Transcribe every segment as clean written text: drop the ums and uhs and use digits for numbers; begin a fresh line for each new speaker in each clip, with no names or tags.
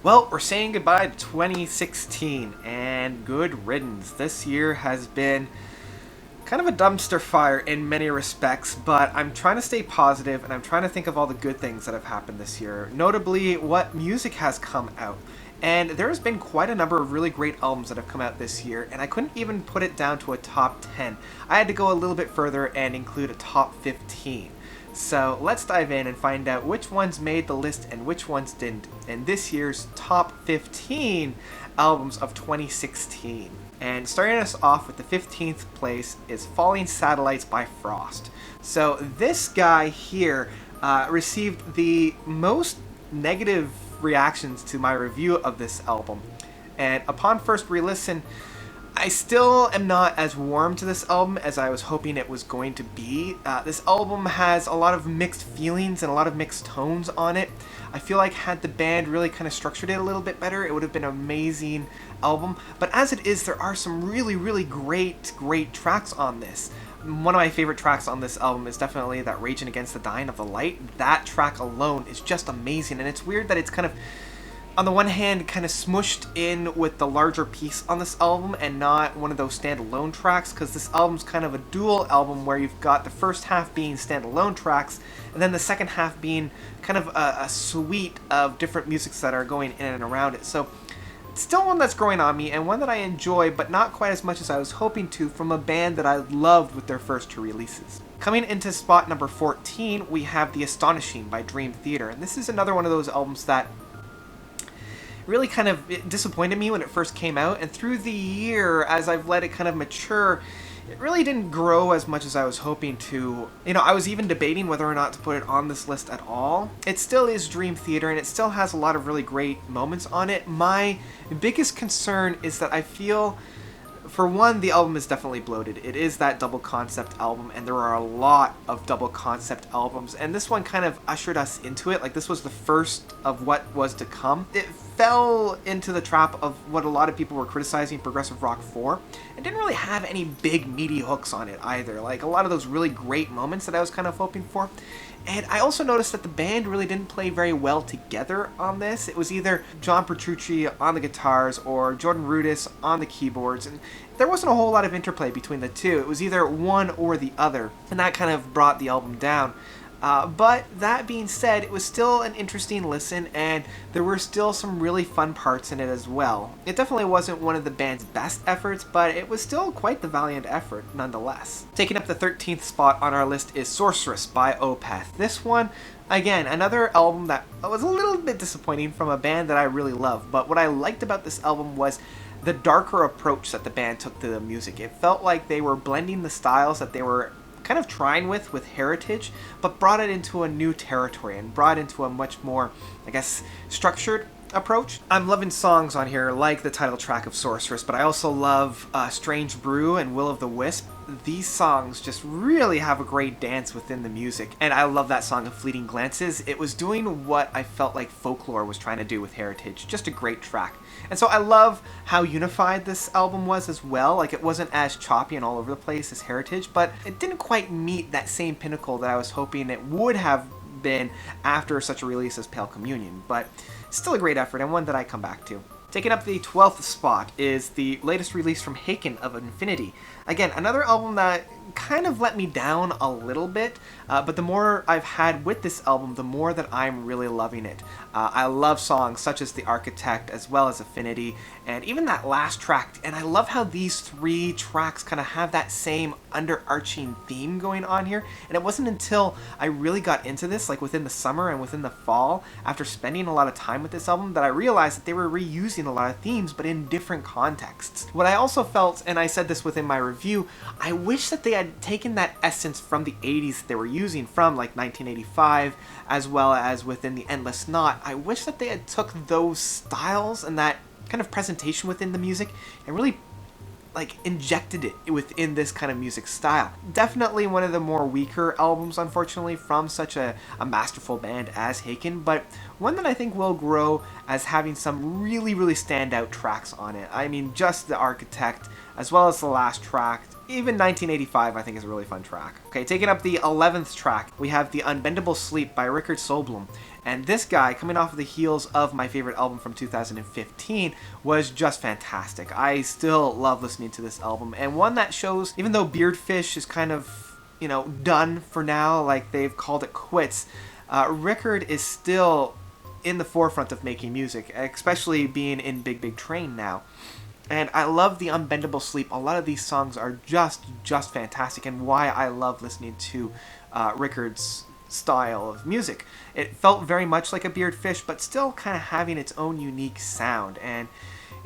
Well, we're saying goodbye to 2016, and good riddance. This year has been kind of a dumpster fire in many respects, but I'm trying to stay positive and I'm trying to think of all the good things that have happened this year, notably what music has come out. And there's been quite a number of really great albums that have come out this year, and I couldn't even put it down to a top 10. I had to go a little bit further and include a top 15. So let's dive in and find out which ones made the list and which ones didn't in this year's top 15 albums of 2016. And starting us off with the 15th place is Falling Satellites by Frost. So this guy here received the most negative reactions to my review of this album. And upon first re-listen, I still am not as warm to this album as I was hoping it was going to be. This album has a lot of mixed feelings and a lot of mixed tones on it. I feel like had the band really kind of structured it a little bit better, it would have been an amazing album. But as it is, there are some really great tracks on this. One of my favorite tracks on this album is definitely that Raging Against the Dying of the Light. That track alone is just amazing, and it's weird that it's kind of, on the one hand, kind of smushed in with the larger piece on this album and not one of those standalone tracks, because this album's kind of a dual album where you've got the first half being standalone tracks and then the second half being kind of a suite of different musics that are going in and around it. So it's still one that's growing on me and one that I enjoy, but not quite as much as I was hoping to from a band that I loved with their first two releases. Coming into spot number 14, we have The Astonishing by Dream Theater, and this is another one of those albums that really kind of disappointed me when it first came out, and through the year, as I've let it kind of mature, it really didn't grow as much as I was hoping to. You know, I was even debating whether or not to put it on this list at all. It still is Dream Theater, and it still has a lot of really great moments on it. My biggest concern is that I feel, for one, the album is definitely bloated. It is that double concept album, and there are a lot of double concept albums, and this one kind of ushered us into it. Like, this was the first of what was to come. It fell into the trap of what a lot of people were criticizing progressive rock for, and didn't really have any big meaty hooks on it either, like a lot of those really great moments that I was kind of hoping for. And I also noticed that the band really didn't play very well together on this. It was either John Petrucci on the guitars or Jordan Rudess on the keyboards, and there wasn't a whole lot of interplay between the two. It was either one or the other, and that kind of brought the album down. But that being said, it was still an interesting listen, and there were still some really fun parts in it as well. It definitely wasn't one of the band's best efforts, but it was still quite the valiant effort nonetheless. Taking up the 13th spot on our list is Sorceress by Opeth. This one, again, another album that was a little bit disappointing from a band that I really love, but what I liked about this album was the darker approach that the band took to the music. It felt like they were blending the styles that they were kind of trying with Heritage, but brought it into a new territory and brought into a much more, I guess, structured approach. I'm loving songs on here like the title track of Sorceress, but I also love Strange Brew and Will of the Wisp. These songs just really have a great dance within the music, and I love that song of Fleeting Glances. It was doing what I felt like Folklore was trying to do with Heritage. Just a great track. And so I love how unified this album was as well. Like, it wasn't as choppy and all over the place as Heritage, but it didn't quite meet that same pinnacle that I was hoping it would have been after such a release as Pale Communion. But still a great effort, and one that I come back to. Taking up the 12th spot is the latest release from Hakken of Infinity. Again, another album that kind of let me down a little bit, but the more I've had with this album, the more that I'm really loving it. I love songs such as The Architect, as well as Affinity, and even that last track. And I love how these three tracks kind of have that same underarching theme going on here. And it wasn't until I really got into this, like within the summer and within the fall, after spending a lot of time with this album, that I realized that they were reusing a lot of themes, but in different contexts. What I also felt, and I said this within my review, I wish that they had taken that essence from the 80s that they were using from like 1985, as well as within the Endless Knot. I wish that they had took those styles and that kind of presentation within the music and really like injected it within this kind of music style. Definitely one of the more weaker albums, unfortunately, from such a masterful band as Hakken, but one that I think will grow as having some really standout tracks on it. I mean, just The Architect, as well as the last track. Even 1985, I think, is a really fun track. Okay, taking up the 11th track, we have The Unbendable Sleep by Richert. And this guy, coming off of the heels of my favorite album from 2015, was just fantastic. I still love listening to this album, and one that shows, even though Beardfish is kind of, done for now, like they've called it quits, Richert is still in the forefront of making music, especially being in Big Big Train now. And I love the Unbendable Sleep. A lot of these songs are just fantastic, and why I love listening to Richert's style of music. It felt very much like a Beardfish, but still kind of having its own unique sound. And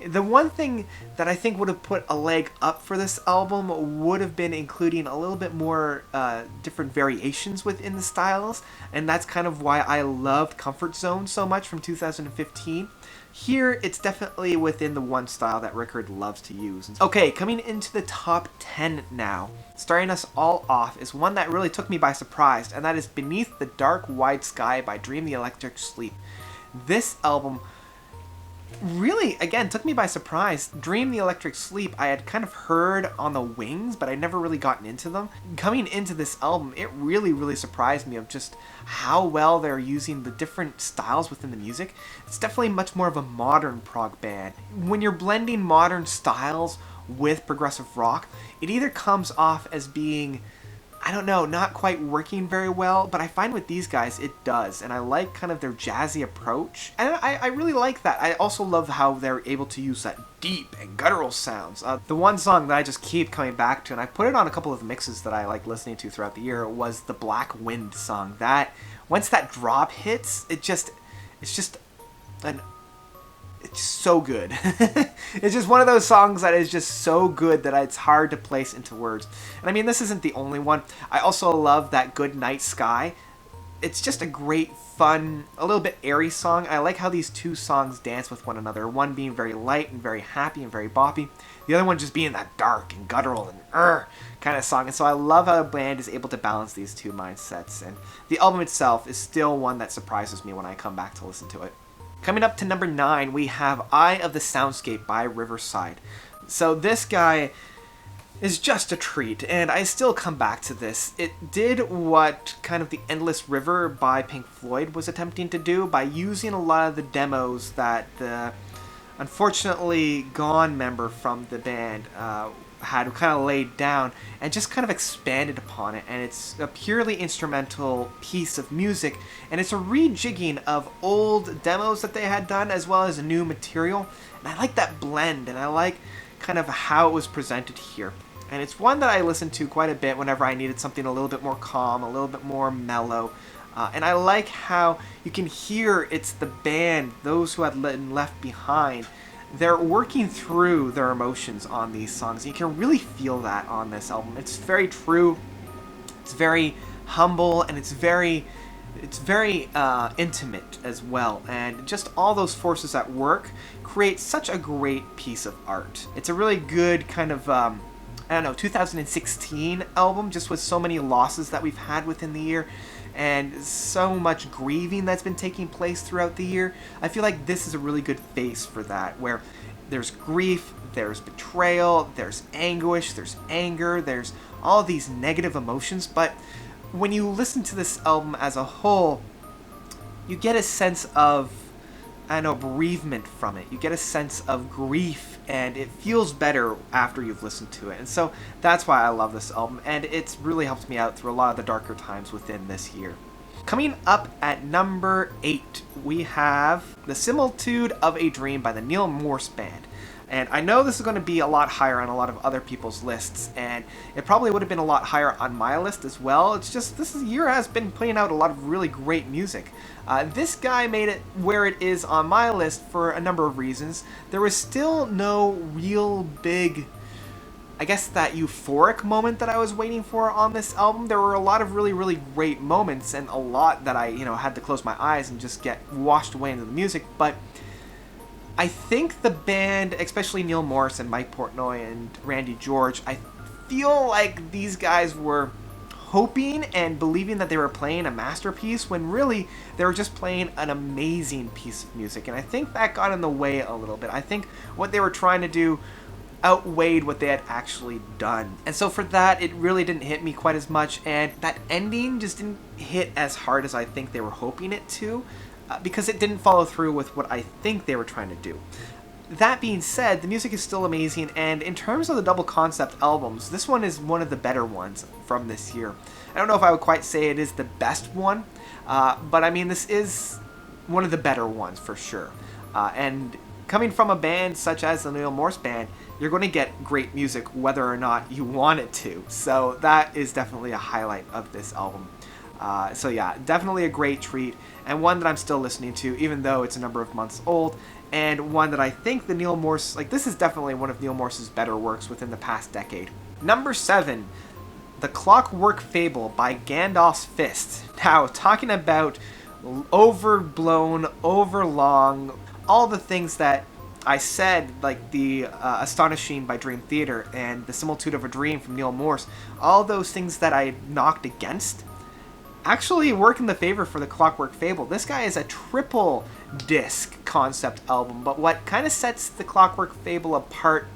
the one thing that I think would have put a leg up for this album would have been including a little bit more different variations within the styles, and that's kind of why I loved Comfort Zone so much from 2015. Here, it's definitely within the one style that Richert loves to use. Okay, coming into the top 10 now. Starting us all off is one that really took me by surprise, and that is Beneath the Dark Wide Sky by Dream the Electric Sleep. This album really, again, took me by surprise. Dream the Electric Sleep, I had kind of heard on the wings, but I'd never really gotten into them. Coming into this album, it really surprised me of just how well they're using the different styles within the music. It's definitely much more of a modern prog band. When you're blending modern styles with progressive rock, it either comes off as being, I don't know, not quite working very well, but I find with these guys it does, and I like kind of their jazzy approach, and I really like that. I also love how they're able to use that deep and guttural sounds. The one song that I just keep coming back to, and I put it on a couple of mixes that I like listening to throughout the year, was the Black Wind song. That, once that drop hits, it's just so good. It's just one of those songs that is just so good that it's hard to place into words. And I mean, this isn't the only one. I also love that Good Night Sky. It's just a great, fun, a little bit airy song. I like how these two songs dance with one another. One being very light and very happy and very boppy. The other one just being that dark and guttural and kind of song. And so I love how a band is able to balance these two mindsets. And the album itself is still one that surprises me when I come back to listen to it. Coming up to number 9, we have Eye of the Soundscape by Riverside. So this guy is just a treat, and I still come back to this. It did what kind of the Endless River by Pink Floyd was attempting to do by using a lot of the demos that the unfortunately gone member from the band had kind of laid down, and just kind of expanded upon it. And it's a purely instrumental piece of music, and it's a rejigging of old demos that they had done as well as new material. And I like that blend, and I like kind of how it was presented here. And it's one that I listened to quite a bit whenever I needed something a little bit more calm, a little bit more mellow. And I like how you can hear it's the band, those who had been left behind. They're working through their emotions on these songs. You can really feel that on this album. It's very true. It's very humble, and it's very intimate as well. And just all those forces at work create such a great piece of art. It's a really good kind of 2016 album, just with so many losses that we've had within the year and so much grieving that's been taking place throughout the year. I feel like this is a really good face for that, where there's grief, there's betrayal, there's anguish, there's anger, there's all of these negative emotions, but when you listen to this album as a whole, you get a sense of, bereavement from it. You get a sense of grief, and it feels better after you've listened to it. And so that's why I love this album, and it's really helped me out through a lot of the darker times within this year. Coming up at number 8, we have The Similitude of a Dream by the Neil Morse Band. And I know this is going to be a lot higher on a lot of other people's lists, and it probably would have been a lot higher on my list as well. It's just this year has been putting out a lot of really great music. This guy made it where it is on my list for a number of reasons. There was still no real big, I guess, that euphoric moment that I was waiting for on this album. There were a lot of really great moments, and a lot that I had to close my eyes and just get washed away into the music, but I think the band, especially Neil Morse and Mike Portnoy and Randy George, I feel like these guys were hoping and believing that they were playing a masterpiece when really they were just playing an amazing piece of music. And I think that got in the way a little bit. I think what they were trying to do outweighed what they had actually done. And so for that, it really didn't hit me quite as much, and that ending just didn't hit as hard as I think they were hoping it to. because it didn't follow through with what I think they were trying to do. That being said, the music is still amazing, and in terms of the double concept albums, this one is one of the better ones from this year. I don't know if I would quite say it is the best one, but I mean, this is one of the better ones for sure. And coming from a band such as the Neil Morse Band, you're going to get great music whether or not you want it to. So that is definitely a highlight of this album. So yeah, definitely a great treat, and one that I'm still listening to, even though it's a number of months old, and one that I think the Neil Morse, like, this is definitely one of Neil Morse's better works within the past decade. Number 7, The Clockwork Fable by Gandalf's Fist. Now, talking about overblown, overlong, all the things that I said, like the Astonishing by Dream Theater and The Similitude of a Dream from Neil Morse, all those things that I knocked against, actually work in the favor for the Clockwork Fable. This guy is a triple disc concept album, but what kind of sets the Clockwork Fable apart,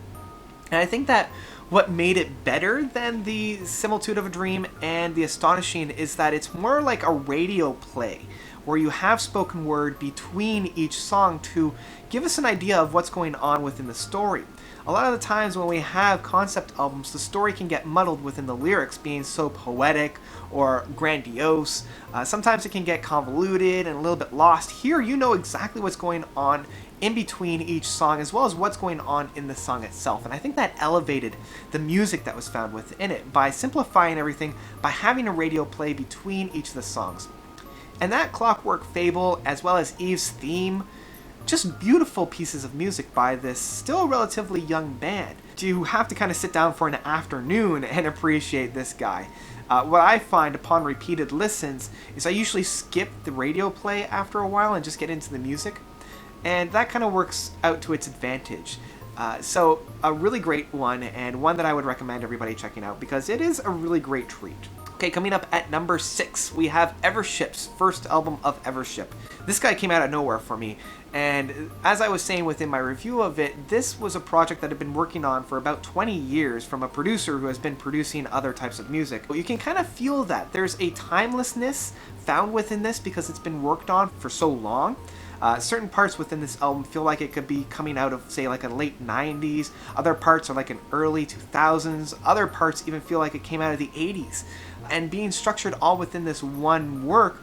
and I think that what made it better than the Similitude of a Dream and the Astonishing, is that it's more like a radio play, where you have spoken word between each song to give us an idea of what's going on within the story. A lot of the times when we have concept albums, the story can get muddled within the lyrics being so poetic or grandiose. Sometimes it can get convoluted and a little bit lost. Here, you know exactly what's going on in between each song, as well as what's going on in the song itself. And I think that elevated the music that was found within it by simplifying everything, by having a radio play between each of the songs. And that Clockwork Fable, as well as Eve's theme, just beautiful pieces of music by this still relatively young band. You have to kind of sit down for an afternoon and appreciate this guy. What I find upon repeated listens is I usually skip the radio play after a while and just get into the music, and that kind of works out to its advantage. So a really great one, and one that I would recommend everybody checking out because it is a really great treat. Okay, coming up at number 6, we have Evership's first album of Evership. This guy came out of nowhere for me, and as I was saying within my review of it, this was a project that I've been working on for about 20 years from a producer who has been producing other types of music. You can kind of feel that. There's a timelessness found within this because it's been worked on for so long. Certain parts within this album feel like it could be coming out of, say, like a late 90s. Other parts are like an early 2000s. Other parts even feel like it came out of the 80s. And being structured all within this one work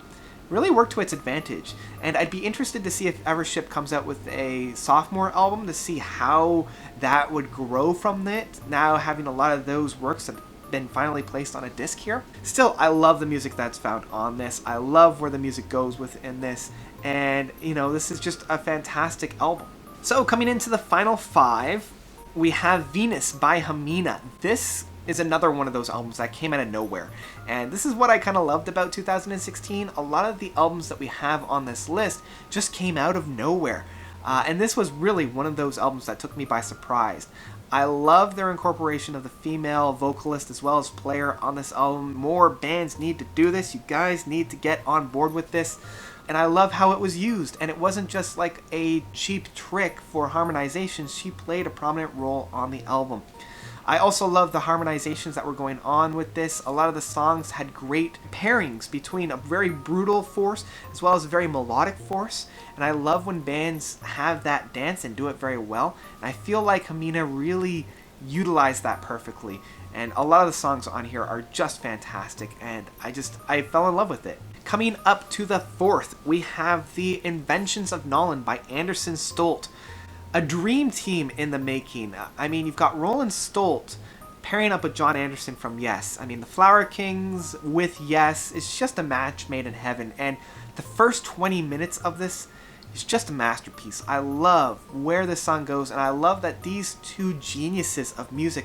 really worked to its advantage. And I'd be interested to see if Evership comes out with a sophomore album, to see how that would grow from it, now having a lot of those works have been finally placed on a disc here. Still, I love the music that's found on this. I love where the music goes within this. And, you know, this is just a fantastic album. So, coming into the final 5, we have Venus by Hamina. This is another one of those albums that came out of nowhere. And this is what I kind of loved about 2016. A lot of the albums that we have on this list just came out of nowhere. And this was really one of those albums that took me by surprise. I love their incorporation of the female vocalist as well as player on this album. More bands need to do this. You guys need to get on board with this. And I love how it was used, and it wasn't just like a cheap trick for harmonization. She played a prominent role on the album. I also love the harmonizations that were going on with this. A lot of the songs had great pairings between a very brutal force as well as a very melodic force, and I love when bands have that dance and do it very well. And I feel like Hamina really utilized that perfectly, and a lot of the songs on here are just fantastic, and I fell in love with it. Coming up to the 4th, we have the Inventions of Nollan by Anderson Stolt. A dream team in the making. I mean, you've got Roland Stolt pairing up with John Anderson from Yes. I mean, the Flower Kings with Yes is just a match made in heaven, and the first 20 minutes of this is just a masterpiece. I love where this song goes, and I love that these two geniuses of music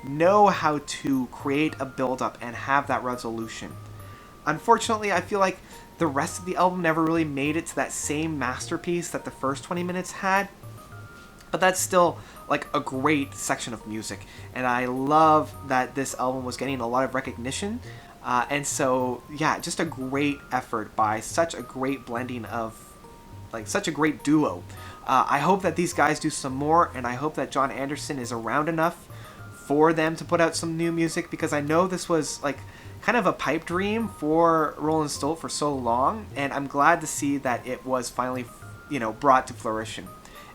know how to create a build-up and have that resolution. Unfortunately, I feel like the rest of the album never really made it to that same masterpiece that the first 20 minutes had. But that's still like a great section of music, and I love that this album was getting a lot of recognition, and so yeah, just a great effort by such a great blending of, like, such a great duo. I hope that these guys do some more, and I hope that John Anderson is around enough for them to put out some new music, because I know this was like kind of a pipe dream for Roland Stolt for so long, and I'm glad to see that it was finally, brought to fruition.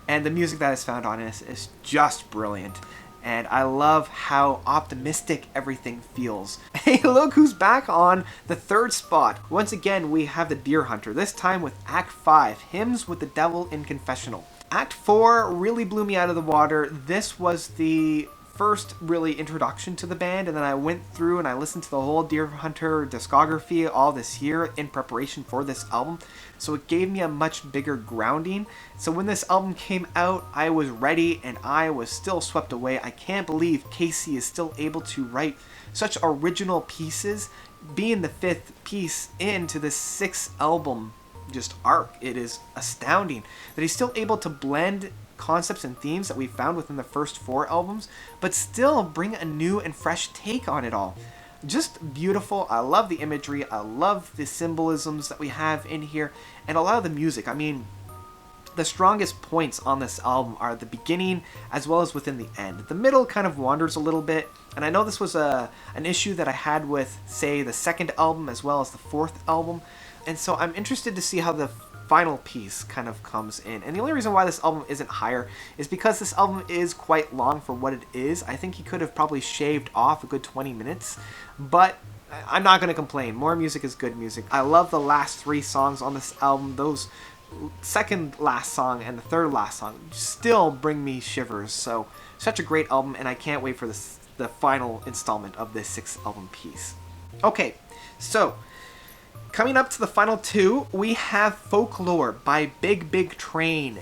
And the music that is found on it is just brilliant. And I love how optimistic everything feels. Hey, look who's back on the third spot. Once again, we have the Deer Hunter, this time with Act 5, Hymns with the Devil in Confessional. Act 4 really blew me out of the water. This was the first really introduction to the band, and then I went through and I listened to the whole Deer Hunter discography all this year in preparation for this album, so it gave me a much bigger grounding. So when this album came out, I was ready and I was still swept away. I can't believe Casey is still able to write such original pieces, being the 5th piece into this 6th album just arc. It is astounding that he's still able to blend concepts and themes that we found within the first 4 albums, but still bring a new and fresh take on it all. Just beautiful. I love the imagery. I love the symbolisms that we have in here, and a lot of the music. I mean, the strongest points on this album are the beginning as well as within the end. The middle kind of wanders a little bit, and I know this was an issue that I had with, say, the 2nd album as well as the 4th album, and so I'm interested to see how the final piece kind of comes in. And the only reason why this album isn't higher is because this album is quite long for what it is. I think he could have probably shaved off a good 20 minutes, but I'm not going to complain. More music is good music. I love the last 3 songs on this album. Those second last song and the third last song still bring me shivers. So such a great album, and I can't wait for the final installment of this 6th album piece. Okay, so coming up to the final 2, we have Folklore by Big Big Train.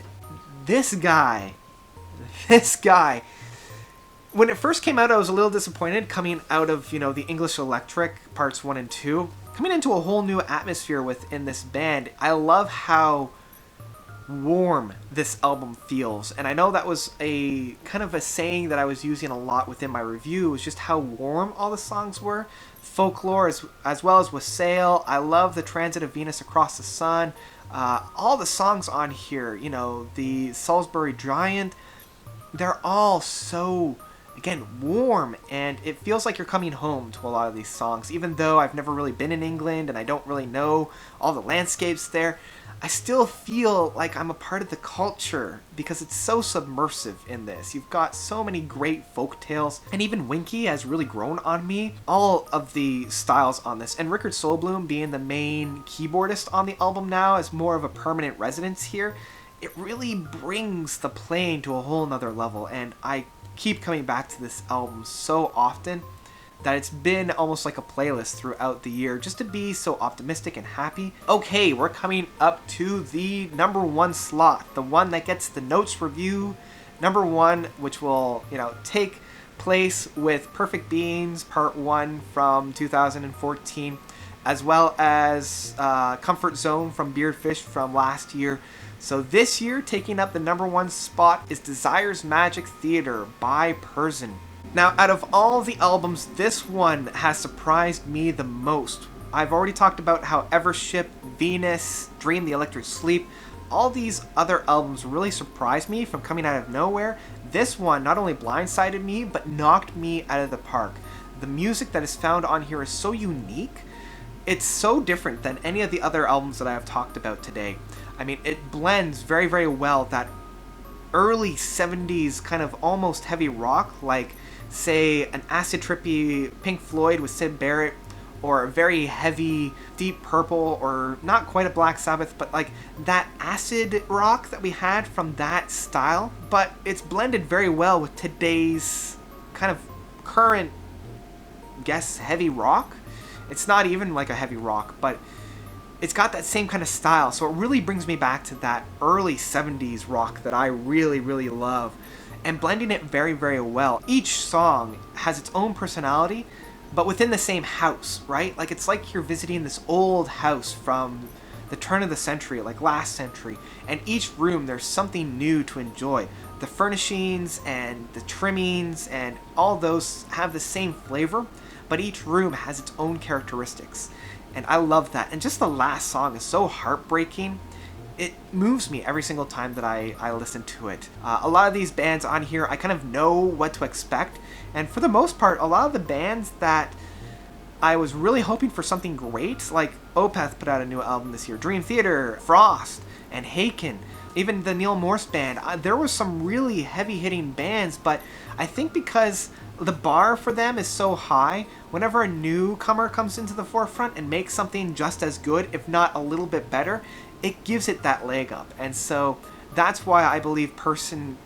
This guy, when it first came out, I was a little disappointed coming out of, the English Electric parts 1 and 2. Coming into a whole new atmosphere within this band, I love how warm this album feels. And I know that was a kind of a saying that I was using a lot within my review, was just how warm all the songs were. Folklore as well as Wassail. I love the Transit of Venus Across the Sun. All the songs on here, the Salisbury Giant, they're all so, again, warm, and it feels like you're coming home to a lot of these songs. Even though I've never really been in England and I don't really know all the landscapes there, I still feel like I'm a part of the culture because it's so submersive in this. You've got so many great folk tales, and even Winky has really grown on me. All of the styles on this, and Richert Solblum being the main keyboardist on the album now as more of a permanent residence here, it really brings the playing to a whole nother level, and I keep coming back to this album so often that it's been almost like a playlist throughout the year just to be so optimistic and happy. Okay, we're coming up to the number 1 slot, the one that gets the notes review number 1, which will, take place with Perfect Beings Part 1 from 2014, as well as Comfort Zone from Beardfish from last year. So this year, taking up the number 1 spot is Desire's Magic Theater by Persian. Now, out of all the albums, this one has surprised me the most. I've already talked about how Evership, Venus, Dream the Electric Sleep, all these other albums really surprised me from coming out of nowhere. This one not only blindsided me, but knocked me out of the park. The music that is found on here is so unique. It's so different than any of the other albums that I have talked about today. I mean, it blends very, very well that early 70s kind of almost heavy rock, like, say, an acid trippy Pink Floyd with Syd Barrett, or a very heavy Deep Purple, or not quite a Black Sabbath, but like that acid rock that we had from that style. But it's blended very well with today's kind of current, heavy rock. It's not even like a heavy rock, but it's got that same kind of style, so it really brings me back to that early 70s rock that I really, really love, and blending it very, very well. Each song has its own personality, but within the same house, right? Like, it's like you're visiting this old house from the turn of the century, like last century, and each room there's something new to enjoy. The furnishings and the trimmings and all those have the same flavor, but each room has its own characteristics. And I love that. And just the last song is so heartbreaking. It moves me every single time that I listen to it. A lot of these bands on here, I kind of know what to expect. And for the most part, a lot of the bands that I was really hoping for something great, like Opeth put out a new album this year, Dream Theater, Frost, and Hakken, even the Neil Morse band. There was some really heavy-hitting bands, but I think because the bar for them is so high, whenever a newcomer comes into the forefront and makes something just as good, if not a little bit better, it gives it that leg up. And so that's why I believe Person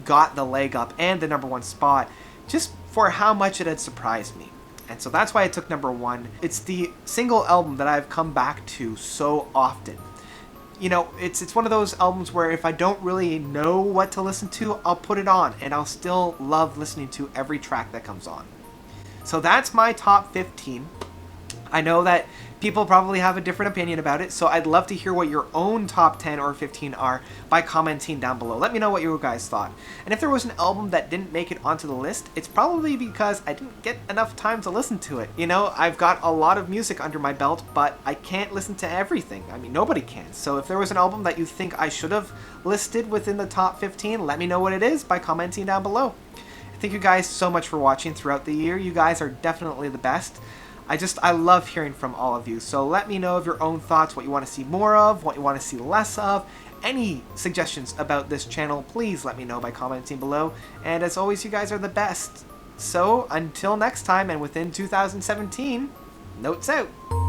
got the leg up and the number one spot, just for how much it had surprised me. And so that's why it took number one. It's the single album that I've come back to so often. You know, it's one of those albums where if I don't really know what to listen to, I'll put it on, and I'll still love listening to every track that comes on. So that's my top 15. I know that people probably have a different opinion about it, so I'd love to hear what your own top 10 or 15 are by commenting down below. Let me know what you guys thought. And if there was an album that didn't make it onto the list, it's probably because I didn't get enough time to listen to it. You know, I've got a lot of music under my belt, but I can't listen to everything. I mean, nobody can. So if there was an album that you think I should have listed within the top 15, let me know what it is by commenting down below. Thank you guys so much for watching throughout the year. You guys are definitely the best. I love hearing from all of you, so let me know of your own thoughts, what you want to see more of, what you want to see less of. Any suggestions about this channel, please let me know by commenting below. And as always, you guys are the best. So, until next time, and within 2017, notes out!